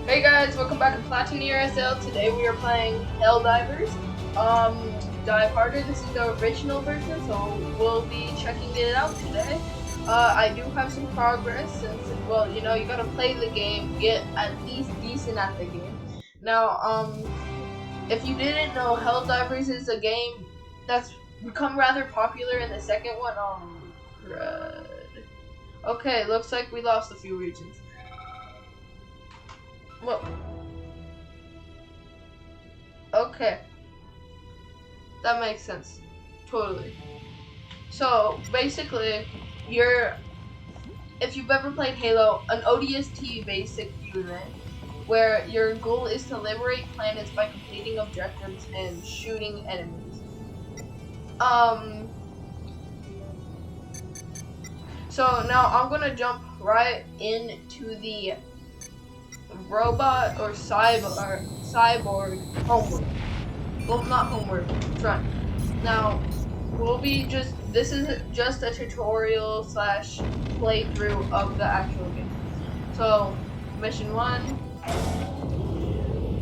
Hey guys, welcome back to Platinum ESL. Today we are playing Helldivers. Dive Harder. This is the original version, so we'll be checking it out today. I do have some progress since, well, you know, you gotta play the game, get at least decent at the game. Now, if you didn't know, Helldivers is a game that's become rather popular in the second one. Crud. Okay, looks like we lost a few regions. Well, okay, that makes sense, totally. So basically, if you've ever played Halo, an ODST basic unit, where your goal is to liberate planets by completing objectives and shooting enemies. So now I'm gonna jump right into the robot or cyborg homework. Well, not homework, front. Now, this is just a tutorial / playthrough of the actual game. So, mission 1.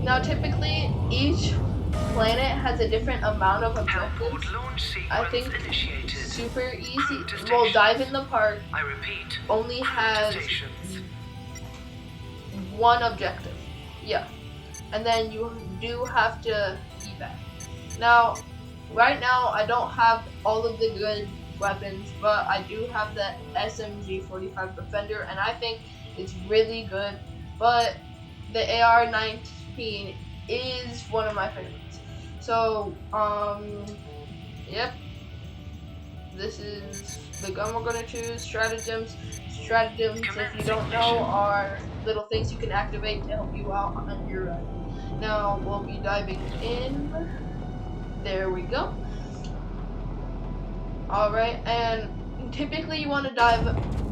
Now, typically, each planet has a different amount of objectives. I think super easy. Well, Dive in the Park only has one objective. Yeah. And then you do have to evac. Now, right now, I don't have all of the good weapons, but I do have the SMG-45 Defender, and I think it's really good. But the AR-19 is one of my favorites. So, yep. This is the gun we're gonna choose. Stratagems, if you don't know, are little things you can activate to help you out on your run. Now we'll be diving in. There we go. Alright, and typically you want to dive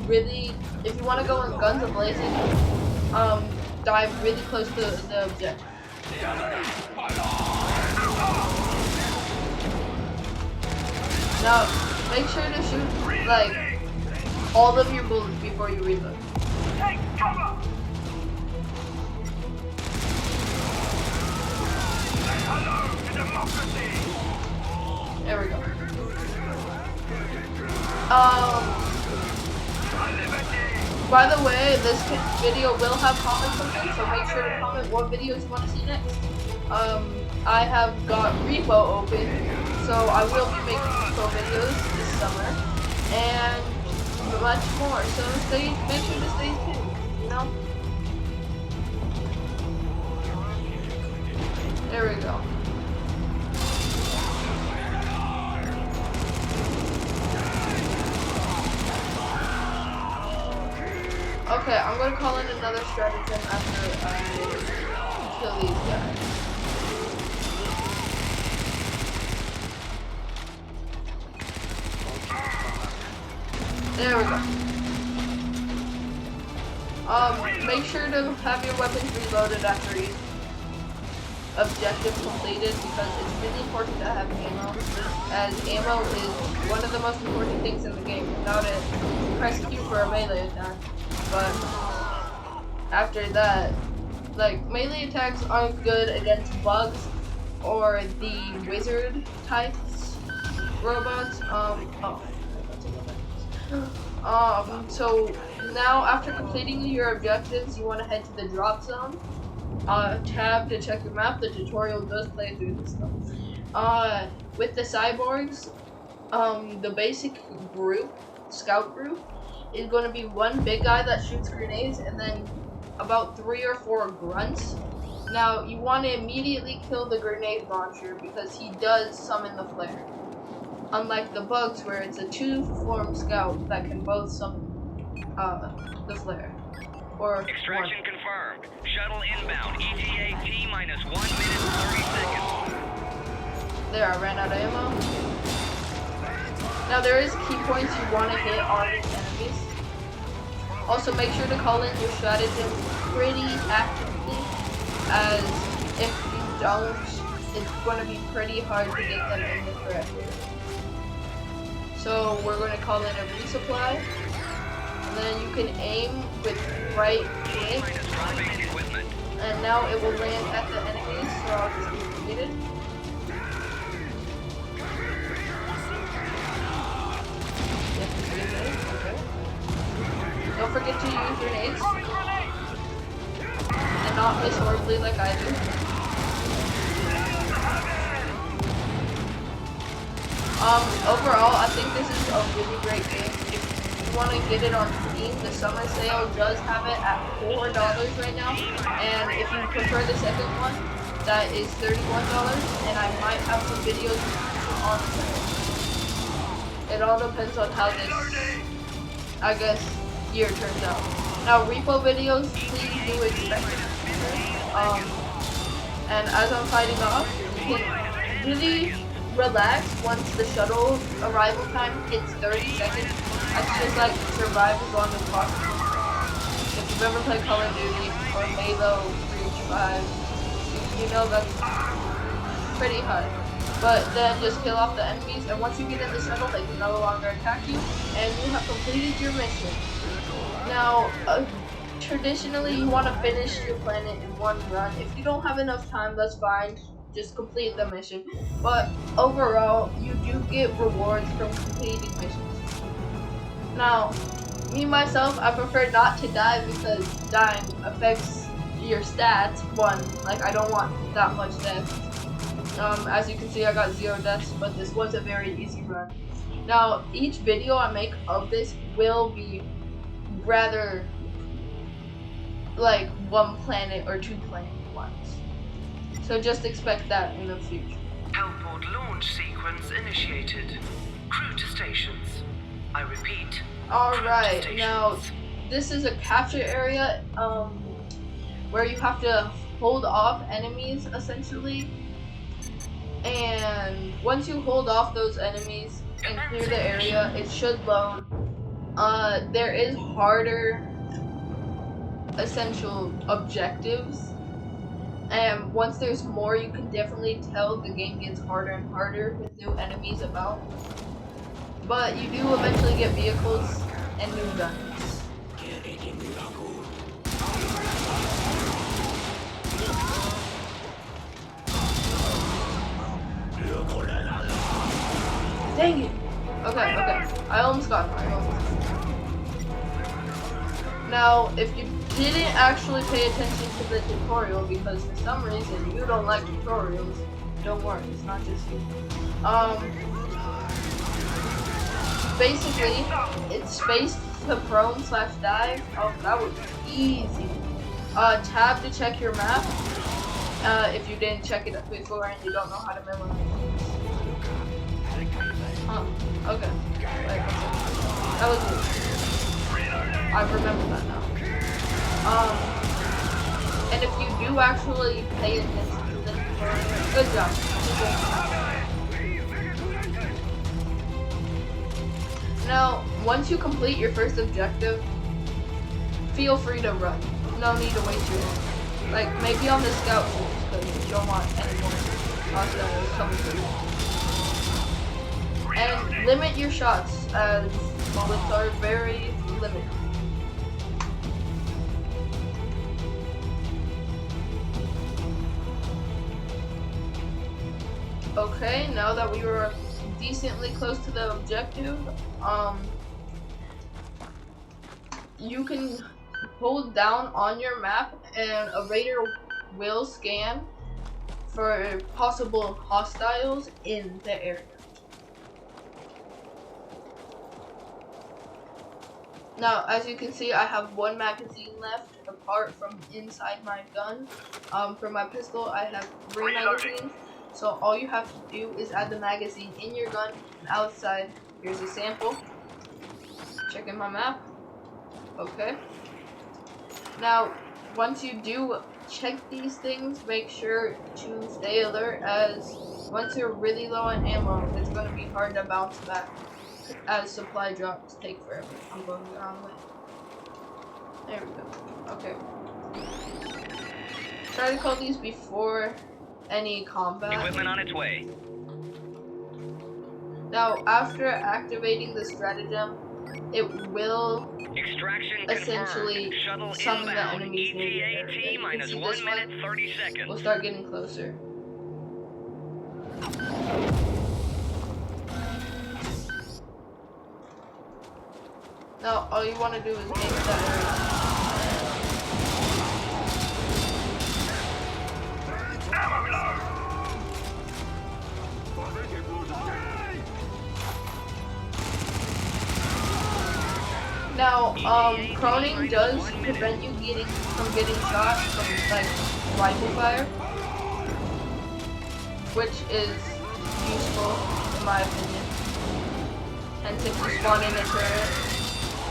if you want to go in guns a-blazing, dive really close to the objective. Now, make sure to shoot, like, all of your bullets before you reload. Take cover! Hello to democracy! There we go. By the way, this video will have comments on it, so make sure to comment what videos you want to see next. I have got Repo open, so I will be making Repo videos this summer, and much more. So make sure to stay tuned. You know. There we go. Okay, I'm gonna call in another stratagem after I kill these guys. There we go. Make sure to have your weapons reloaded after each objective completed, because it's really important to have ammo, as ammo is one of the most important things in the game. Without it, press Q for a melee attack. But after that, like, melee attacks aren't good against bugs or the wizard types robots. So now after completing your objectives, you want to head to the drop zone. Tab to check your map. The tutorial does play through this stuff. With the cyborgs, the basic group, scout group, is going to be one big guy that shoots grenades and then about 3 or 4 grunts. Now, you want to immediately kill the grenade launcher because he does summon the flare. Unlike the bugs where it's a 2-form scout that can both summon the flare. Or extraction confirmed. Shuttle inbound. ETA T-minus 1 minute 30 seconds. There, I ran out of ammo. Now there is key points you want to hit on these enemies. Also make sure to call in your stratagems pretty actively, as if you don't, it's going to be pretty hard to get them in the correct area. So we're going to call in a resupply. And then you can aim with right click and now it will land at the enemies, so I'll just complete it. Okay. Don't forget to use grenades. And not miss horribly like I do. Overall, I think this is a really great game. If you want to get it on Steam, the summer sale does have it at $4 right now. And if you prefer the second one, that is $31. And I might have some videos on sale. It all depends on how this, I guess, year turns out. Now, repo videos, please do expect it. And as I'm fighting off, you can really relax once the shuttle arrival time hits 30 seconds. I just like to survive as long as possible. If you've ever played Call of Duty or Halo, Reach 5, you know that's pretty hard. But then just kill off the enemies, and once you get in the shuttle, they can no longer attack you, and you have completed your mission. Now, traditionally, you want to finish your planet in one run. If you don't have enough time, that's fine. Just complete the mission. But overall, you do get rewards from completing missions. Now, me myself, I prefer not to die because dying affects your stats. One, like I don't want that much death. As you can see, I got 0 deaths, but this was a very easy run. Now, each video I make of this will be rather like 1 planet or 2 planet ones. So just expect that in the future. Hellport launch sequence initiated. Crew to stations. I repeat. Alright, now this is a capture area where you have to hold off enemies essentially. And once you hold off those enemies and clear the area, it should load. There is harder essential objectives. And once there's more, you can definitely tell the game gets harder and harder with new enemies about. But you do eventually get vehicles and new guns. Dang it! Okay. I almost got it. Now, if you didn't actually pay attention to the tutorial because for some reason you don't like tutorials, don't worry, it's not just you. Basically, it's space to prone / dive. Oh, that was easy. Tab to check your map. If you didn't check it before and you don't know how to memorize. Okay. Wait, that was good. I remember that now. And if you do actually pay attention to the tutorial, good job. Now, once you complete your first objective, feel free to run. No need to waste your time. Like, maybe on the scout tools, because you don't want any more hostiles coming through. And limit your shots, as bullets are very limited. Okay, now that we were decently close to the objective, you can hold down on your map and a radar will scan for possible hostiles in the area. Now, as you can see, I have 1 magazine left apart from inside my gun. For my pistol, I have 3 magazines. So all you have to do is add the magazine in your gun and outside. Here's a sample. Checking my map. Okay. Now, once you do check these things, make sure to stay alert, as once you're really low on ammo, it's going to be hard to bounce back, as supply drops take forever. I'm going the wrong way. There we go. Okay. Try to call these before any combat. Equipment on its way. Now, after activating the stratagem, it will Extraction essentially confirmed. Shuttle summon the inbound. enemies near your ETA area. T You can minus see 1 this minute one. 30 seconds. We'll start getting closer. Now, all you want to do is aim at that area. Now, proning does prevent you from getting shot from like rifle fire, which is useful in my opinion. Hence, if you spawn in a turret,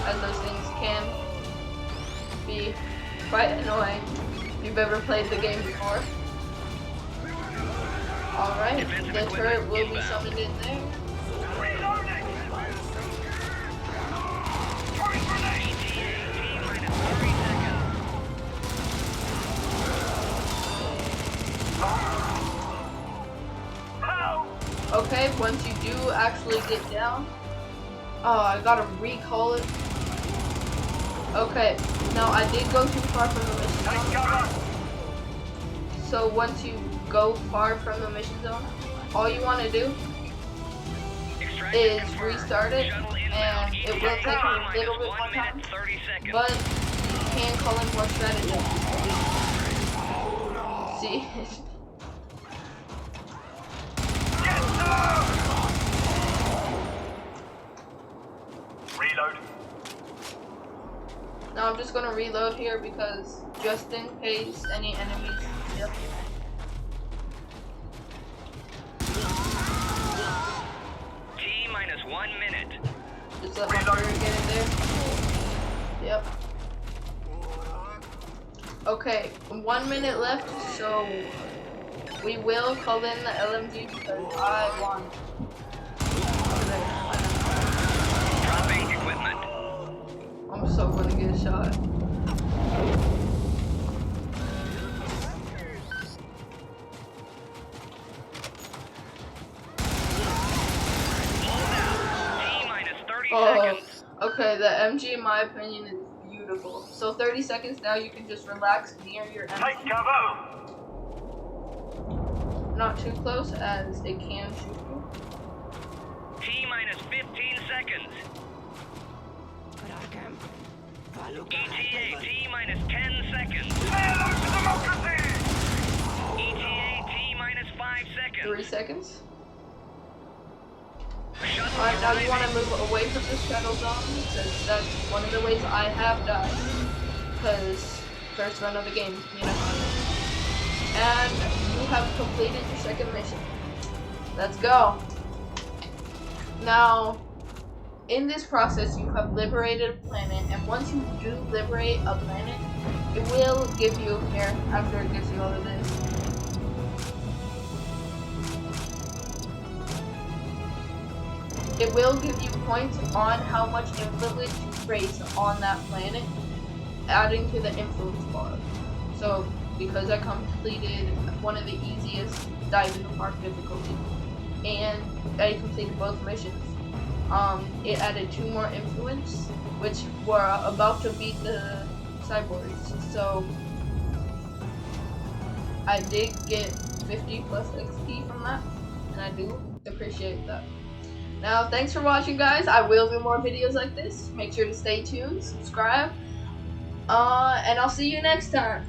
as those things can be quite annoying. If you've ever played the game before. Alright, the turret will be summoned in there. Okay, once you do actually get down, oh, I gotta recall it. Okay, now I did go too far from the mission zone. So once you go far from the mission zone, all you want to do is restart it, and it will take a little bit more time, but you can call in more strategies. See? Reload. Now I'm just gonna reload here because just in case any enemies. Yep. T minus 1 minute. Just let my turret get in there. Yep. Okay, 1 minute left, so we will call in the LMG because I want it. Dropping equipment. I'm so gonna get a shot. Oh, okay, the MG in my opinion is beautiful. So 30 seconds now, you can just relax near your MG. Take cover. Not too close as it can shoot you. T minus 15 seconds. ETA T minus 10 seconds. ETA T minus 5 seconds. 3 seconds. Shuttle Alright, now you want to arriving. move away from the shuttle zone because that's one of the ways I have died. Because first run of the game, you know. And you have completed your second mission. Let's go. Now, in this process, you have liberated a planet, and once you do liberate a planet, it will give you here after it gives you all of this. It will give you points on how much influence you raise on that planet, adding to the influence bar. So, because I completed one of the easiest dive in the park difficulty, and I completed both missions, it added 2 more influence, which were about to beat the cyborgs. So, I did get 50 plus XP from that, and I do appreciate that. Now, thanks for watching, guys. I will do more videos like this. Make sure to stay tuned, subscribe, and I'll see you next time.